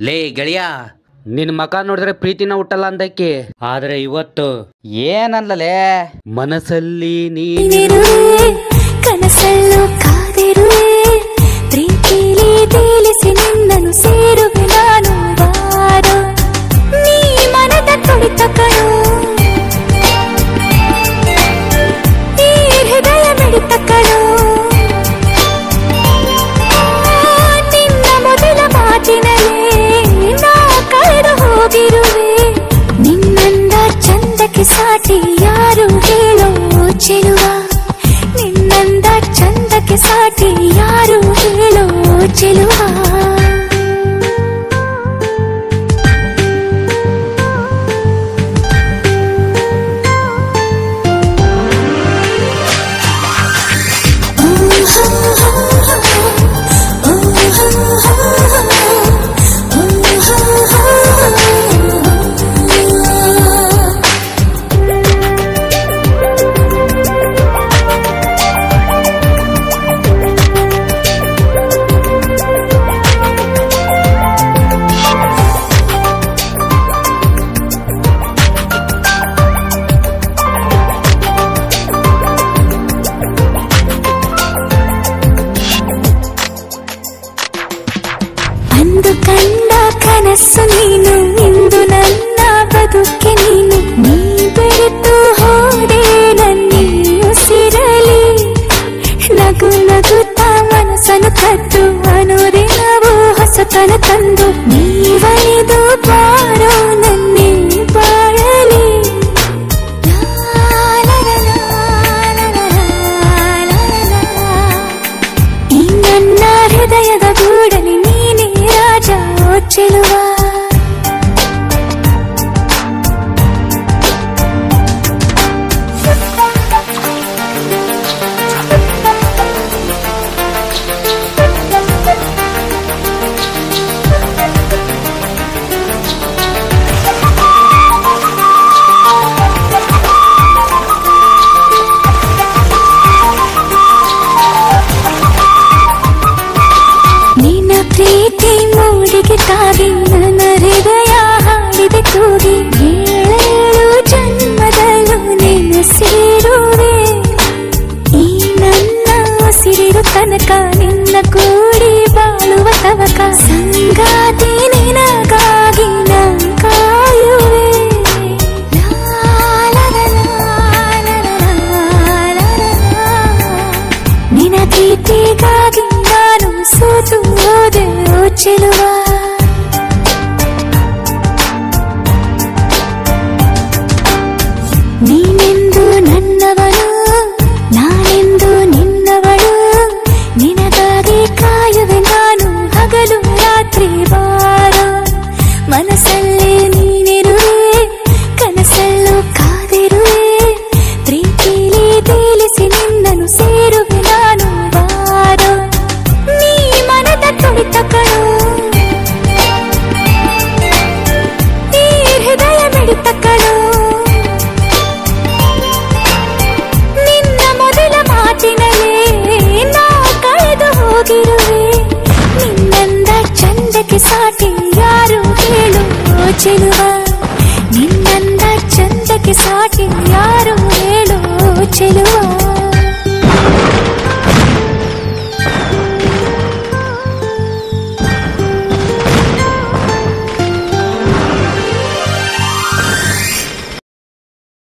ಲೇ ಗೆಳೆಯ, ನಿನ್ ಮಕ ನೋಡಿದ್ರೆ ಪ್ರೀತಿನ ಹುಟ್ಟಲ್ಲ ಅಂದಕ್ಕೆ, ಆದ್ರೆ ಇವತ್ತು ಏನಲ್ಲಲೇ ಮನಸ್ಸಲ್ಲಿ ನೀನು ಕನಸಲ್ಲೂ ಕಾದಿರುವೆ, ಪ್ರೀತಿಲಿ ತೇಲಿಸಿ ನಿನ್ನನ್ನು ಸೇರುವೆ ನಾನು ಬಾರೋ, ನೀ ಮನದ ತುಡಿತ ಕಣೋ, ಈ ಹೃದಯ ಮಿಡಿತ ಕಣೋ, ನಿನ್ನ ಮೊದಲ ಮಾತಿನಲ್ಲೇ ನಾ ಕಳೆದು ಹೋಗಿರುವೆ, ನಿನ್ನಂದ ಚಂದಕ್ಕೆ ಸಾಟಿ ಯಾರು ಹೇಳೋ ಚೆಲುವ, ನಿನ್ನಂದ ಚಂದಕ್ಕೆ ಸಾಟಿ ಯಾರು ಹೇಳೋ ಚೆಲುವ. ಅಂದು ಕಂಡ ಕನಸು ನೀನು, ಇಂದು ನನ್ನ ಬದುಕೆ ನೀನು, ನೀ ಬೆರೆತು ಹೋದೆ ನನ್ನಿ ಉಸಿರಲಿ, ನಗು ನಗುತ್ತಾ ಮನಸ್ಸನ್ನು ಕದ್ದು ಅನುದಿನವೂ ಹೊಸತನ ತಂದು ನೀವೈದು ಬಾರೋ ನನ್ನಿ ಬಾಳಲಿ. ಈ ನನ್ನ ಹೃದಯದ ಗೂಡಲಿ ನೀನೇ ರಾಜ ಚೆಲುವ, ನಿನ್ನ ಪ್ರೀತಿ ಮೂಡಿಗೆ ತಾಗಿ ನನ್ನ ಹೃದಯ ಹಾಡಿದೆ ಕೂಗಿ, ಏಳೇಳು ಜನ್ಮದಲ್ಲೂ ನಿನ್ನ ಸೇರುವೆ, ಈ ನನ್ನ ಉಸಿರಿರು ತನಕ ನಿನ್ನ ಕೂಡಿ ಬಾಳುವ ತವಕ, ಸಂಗಾತಿ ನಿನಗಾಗಿ ನಾ ಕಾಯುವೆ. ನಿನ್ನ ಪ್ರೀತಿಗಾಗಿ ನಾನು ಸೋತು ಹೋದೆ ಓ ಚೆಲುವ, ನೀನೆಂದು ನನ್ನವಳು, ನಾನೆಂದು ನಿನ್ನವಳು, ನಿನಗಾಗಿ ಕಾಯುವೆ ನಾನು ಹಗಲು ರಾತ್ರಿ ಬಾರೋ, ಮನಸ್ಸಲ್ಲೇ ನೀನಿರುವೆ, ಕನಸಲ್ಲೂ ಕಾದಿರುವೆ, ಪ್ರೀತಿಲಿ ತೇಲಿಸಿ ನಿನ್ನನ್ನು ಸೇರುವೆ ನಾನು ಬಾರೋ, ನೀ ಮನದ ತುಡಿತ ಕಣೋ, ಈ ಹೃದಯ ಮಿಡಿತ ಕಣೋ, ನಿನ್ನ ಮೊದಲ ಮಾತಿನಲ್ಲೇ ನಾ ಕಳೆದು ಹೋಗಿರುವೆ, ನಿನ್ನಂದ ಚಂದಕ್ಕೆ ಸಾಟಿ ಯಾರು ಹೇಳು ಚೆಲುವ.